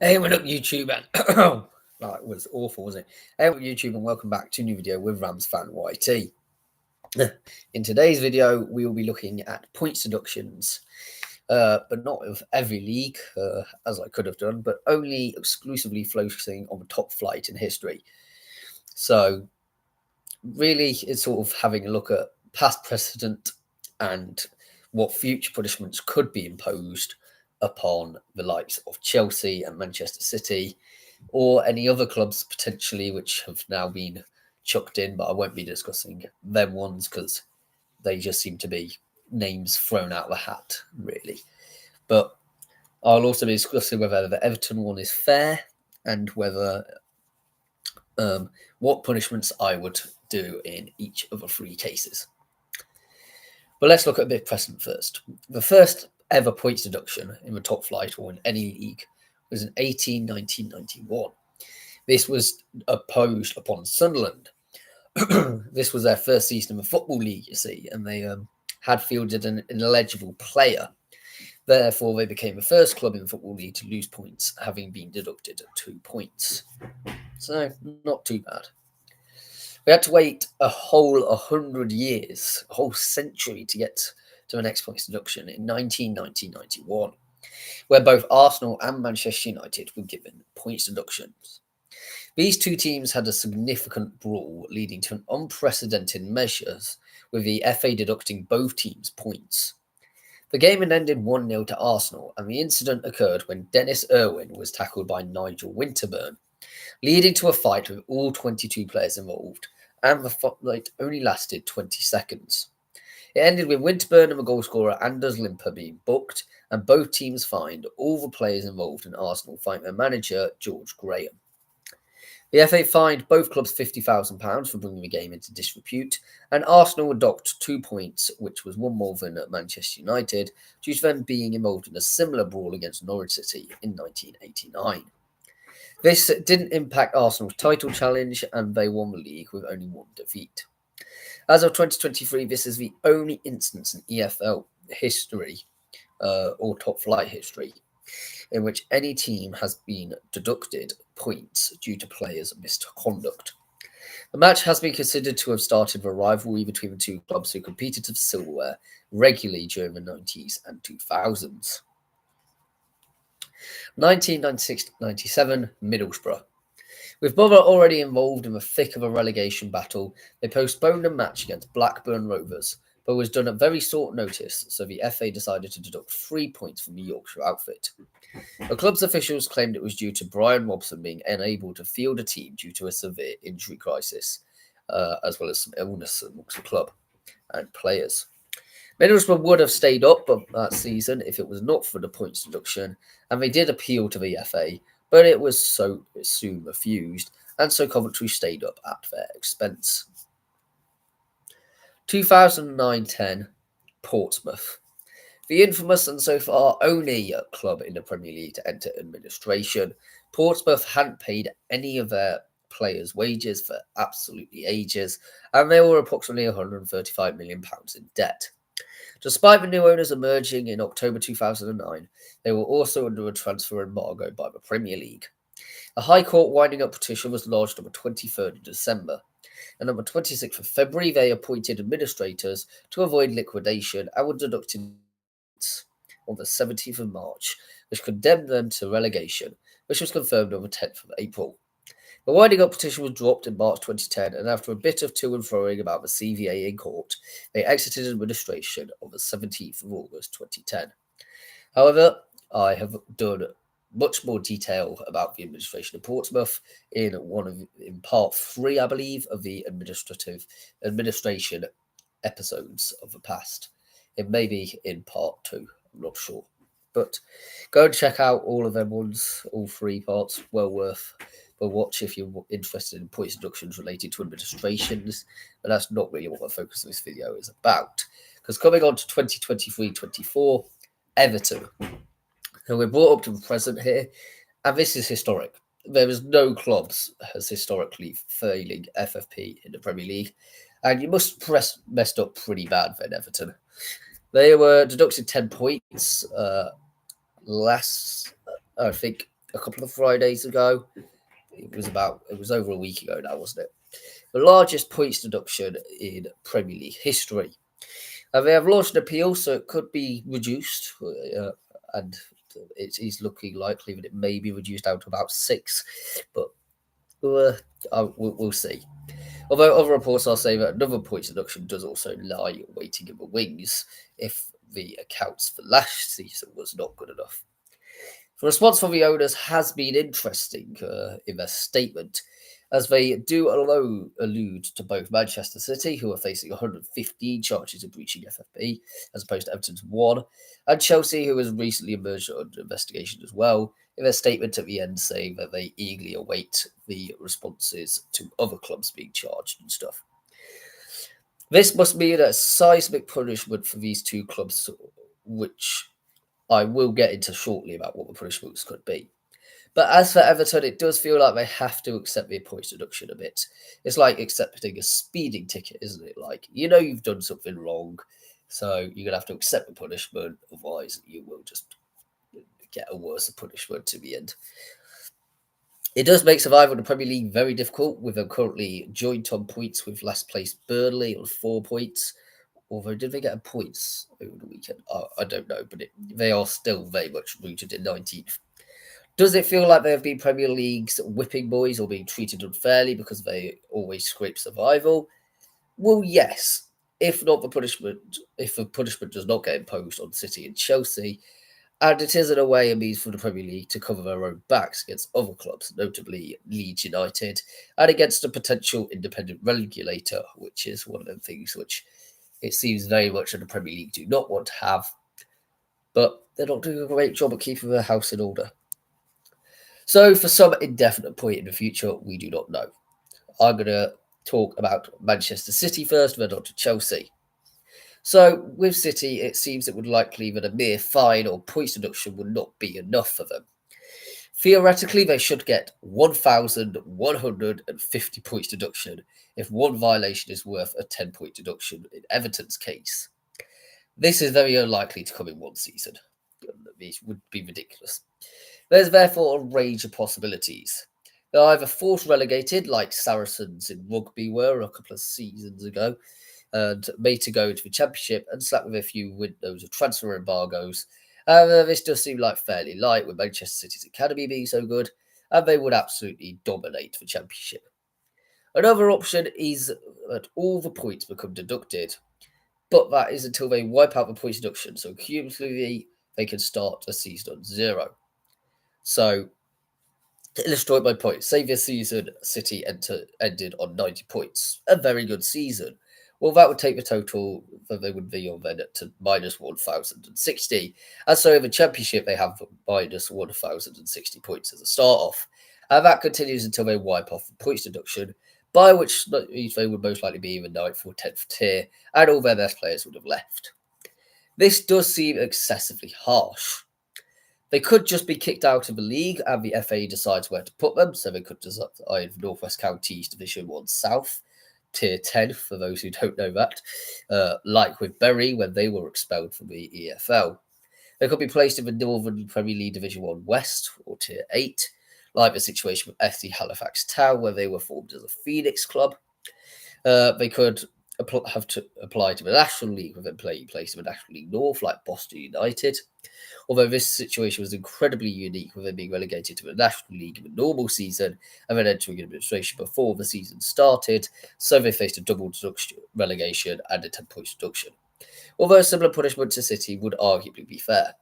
Hey, what up, YouTube? And that was awful, wasn't it? Hey, what up, YouTube, and welcome back to a new video with Rams Fan YT. In today's video, we will be looking at points deductions, but not of every league, as I could have done, but only exclusively focusing on the top flight in history. So, really, it's sort of having a look at past precedent and what future punishments could be imposed upon the likes of Chelsea and Manchester City, or any other clubs potentially which have now been chucked in, but I won't be discussing them ones because they just seem to be names thrown out of the hat, really. But I'll also be discussing whether the Everton one is fair and whether what punishments I would do in each of the three cases. But let's look at a bit of precedent first. The first ever points deduction in the top flight or in any league was in 1991. This was imposed upon Sunderland. This was their first season in the Football League, you see, and they had fielded an ineligible player. Therefore, they became the first club in the Football League to lose points, having been deducted 2 points. So, not too bad. We had to wait a whole 100 years, a whole century to get to the next points deduction in 1990-91, where both Arsenal and Manchester United were given points deductions. These two teams had a significant brawl, leading to an unprecedented measures, with the FA deducting both teams' points. The game had ended 1-0 to Arsenal, and the incident occurred when Dennis Irwin was tackled by Nigel Winterburn, leading to a fight with all 22 players involved, and the fight only lasted 20 seconds. It ended with Winterburn and the goalscorer Anders Limper being booked, and both teams fined all the players involved in Arsenal fighting their manager, George Graham. The FA fined both clubs £50,000 for bringing the game into disrepute, and Arsenal were docked 2 points, which was one more than Manchester United, due to them being involved in a similar brawl against Norwich City in 1989. This didn't impact Arsenal's title challenge, and they won the league with only one defeat. As of 2023, this is the only instance in EFL history, or top flight history, in which any team has been deducted points due to players' misconduct. The match has been considered to have started a rivalry between the two clubs who competed for silverware regularly during the 90s and 2000s. 1996-97, Middlesbrough. With Borough already involved in the thick of a relegation battle, they postponed a match against Blackburn Rovers, but was done at very short notice, so the FA decided to deduct 3 points from the Yorkshire outfit. The club's officials claimed it was due to Brian Robson being unable to field a team due to a severe injury crisis, as well as some illness amongst the club and players. Middlesbrough would have stayed up that season if it was not for the points deduction, and they did appeal to the FA, but it was so soon refused, and so Coventry stayed up at their expense. 2009-10, Portsmouth. The infamous and so far only club in the Premier League to enter administration, Portsmouth hadn't paid any of their players' wages for absolutely ages, and they were approximately £135 million in debt. Despite the new owners emerging in October 2009, they were also under a transfer embargo by the Premier League. A High Court winding up petition was lodged on the 23rd of December, and on the 26th of February they appointed administrators to avoid liquidation and were deducted on the 17th of March, which condemned them to relegation, which was confirmed on the 10th of April. The winding up petition was dropped in March 2010, and after a bit of to and froing about the CVA in court, they exited administration on the 17th of August 2010. However, I have done much more detail about the administration of Portsmouth in part 3, I believe, of the administration episodes of the past. It may be in part 2, I'm not sure. But go and check out all of them ones, all 3 parts, well worth a watch if you're interested in points deductions related to administrations. But that's not really what the focus of this video is about. Because coming on to 2023-24, Everton. So we're brought up to the present here, and this is historic. There is no clubs as historically failing FFP in the Premier League, and you must messed up pretty bad then, Everton. They were deducted 10 points last, I think, a couple of Fridays ago. It was over a week ago now, wasn't it? The largest points deduction in Premier League history. And they have launched an appeal, so it could be reduced, and it is looking likely that it may be reduced down to about 6, but we'll see. Although other reports are saying that another points deduction does also lie waiting in the wings if the accounts for last season was not good enough. The response from the owners has been interesting in their statement, as they do allude to both Manchester City, who are facing 115 charges of breaching FFP, as opposed to Everton's 1, and Chelsea, who has recently emerged under investigation as well, in their statement at the end saying that they eagerly await the responses to other clubs being charged and stuff. This must mean a seismic punishment for these two clubs, which I will get into shortly about what the punishments could be. But as for Everton, it does feel like they have to accept the points deduction a bit. It's like accepting a speeding ticket, isn't it? Like, you know you've done something wrong, so you're going to have to accept the punishment, otherwise you will just get a worse punishment to the end. It does make survival in the Premier League very difficult, with them currently joint on points with last place Burnley on 4 points. Although, did they get a points over the weekend? I don't know, but they are still very much rooted in 19th. Does it feel like they have been Premier League's whipping boys or being treated unfairly because they always scrape survival? Well, yes. If the punishment does not get imposed on City and Chelsea, and it is in a way a means for the Premier League to cover their own backs against other clubs, notably Leeds United, and against a potential independent regulator, which is one of the things which it seems very much that the Premier League do not want to have, but they're not doing a great job at keeping their house in order. So, for some indefinite point in the future, we do not know. I'm going to talk about Manchester City first, then on to Chelsea. So, with City, it seems it would likely that a mere fine or points deduction would not be enough for them. Theoretically, they should get 1,150 points deduction if one violation is worth a 10-point deduction in Everton's case. This is very unlikely to come in one season. This would be ridiculous. There's therefore a range of possibilities. They're either forced relegated, like Saracens in rugby were a couple of seasons ago, and made to go into the Championship and slapped with a few windows of transfer embargoes. This does seem like fairly light, with Manchester City's academy being so good, and they would absolutely dominate the Championship. Another option is that all the points become deducted, but that is until they wipe out the points deduction, so cumulatively they can start a season on 0. So, to illustrate my point, say this season City ended on 90 points, a very good season. Well, that would take the total that they would be on then to minus 1,060. And so in the Championship, they have minus 1,060 points as a start off. And that continues until they wipe off the points deduction, by which they would most likely be in the 9th or 10th tier, and all their best players would have left. This does seem excessively harsh. They could just be kicked out of the league and the FA decides where to put them. So they could decide North West Counties Division 1 South, Tier 10, for those who don't know that, like with Bury when they were expelled from the EFL. They could be placed in the Northern Premier League Division 1 West, or Tier 8, like the situation with FC Halifax Town, where they were formed as a Phoenix club. They could have to apply to the National League with them playing place in the National League North, like Boston United. Although this situation was incredibly unique, with them being relegated to the National League in the normal season and then entering administration before the season started, so they faced a double relegation and a 10-point deduction. Although a similar punishment to City would arguably be fair.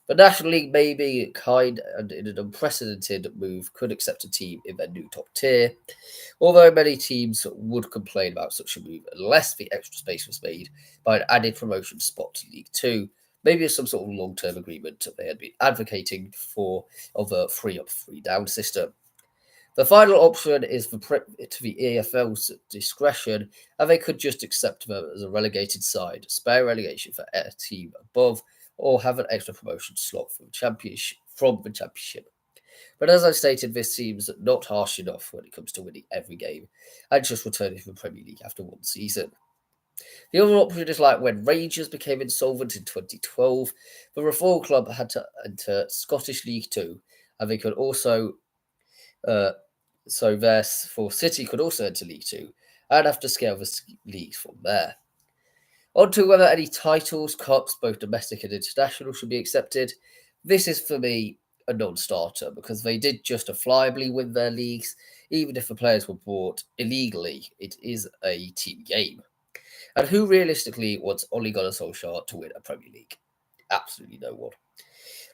The National League may be kind and in an unprecedented move could accept a team in their new top tier, although many teams would complain about such a move unless the extra space was made by an added promotion spot to League 2, maybe some sort of long-term agreement they had been advocating for of a free-up, free-down system. The final option is to the EFL's discretion, and they could just accept them as a relegated side, spare relegation for a team above, or have an extra promotion slot from the championship. But as I stated, this seems not harsh enough when it comes to winning every game and just returning to the Premier League after one season. The other option is like when Rangers became insolvent in 2012, the Reform Club had to enter Scottish League 2, and they could also, so therefore City could also enter League Two and have to scale the leagues from there. On to whether any titles, cups, both domestic and international, should be accepted. This is for me a non-starter because they did justifiably win their leagues. Even if the players were bought illegally, it is a team game. And who realistically wants Ole Gunnar Solskjaer to win a Premier League? Absolutely no one.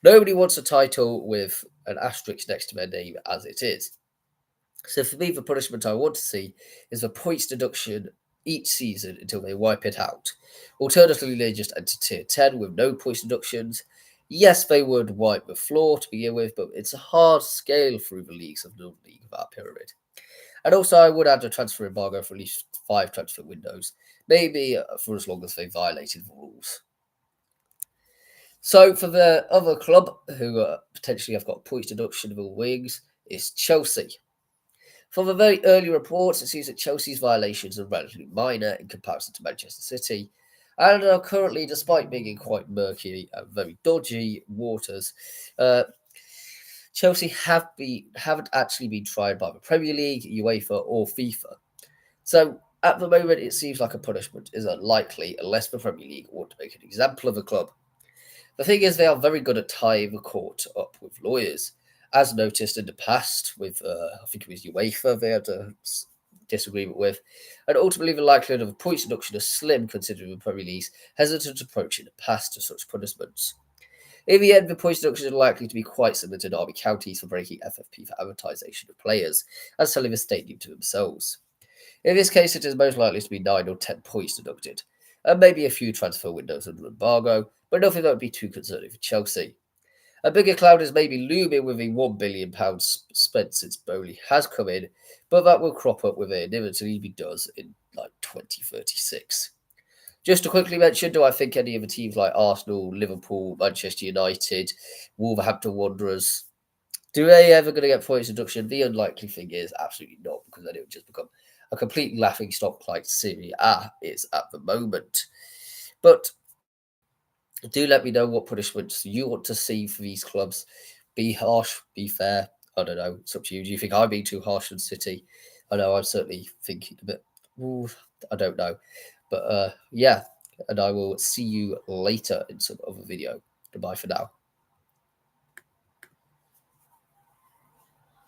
Nobody wants a title with an asterisk next to their name as it is. So for me, the punishment I want to see is a points deduction each season until they wipe it out. Alternatively, they just enter tier 10 with no points deductions. Yes, they would wipe the floor to begin with, but it's a hard scale through the leagues of the league of our pyramid. And also, I would add a transfer embargo for at least 5 transfer windows, maybe for as long as they violated the rules. So for the other club who potentially have got points deduction of all wings is Chelsea. From the very early reports, it seems that Chelsea's violations are relatively minor in comparison to Manchester City, and are currently, despite being in quite murky and very dodgy waters, Chelsea haven't actually been tried by the Premier League, UEFA, or FIFA. So at the moment, it seems like a punishment is unlikely unless the Premier League want to make an example of a club. The thing is, they are very good at tying the court up with lawyers. As noticed in the past with, I think it was UEFA, they had a disagreement with, and ultimately the likelihood of a points deduction is slim considering the Premier League's hesitant approach in the past to such punishments. In the end, the points deduction is likely to be quite similar to Derby counties for breaking FFP for amortisation of players and selling the stadium to themselves. In this case, it is most likely to be 9 or 10 points deducted, and maybe a few transfer windows under embargo, but nothing that would be too concerning for Chelsea. A bigger cloud is maybe looming with a £1 billion spent since Bowley has come in, but that will crop up with it inevitably does in like 2036. Just to quickly mention, do I think any of the teams like Arsenal, Liverpool, Manchester United, Wolverhampton Wanderers, do they ever going to get points deduction? The unlikely thing is absolutely not, because then it would just become a complete laughing stock like Serie A is at the moment. But do let me know what punishments you want to see for these clubs. Be harsh, be fair. I don't know. It's up to you. Do you think I'm being too harsh on City? I know I'm certainly thinking a bit. Ooh, I don't know. But yeah, and I will see you later in some other video. Goodbye for now.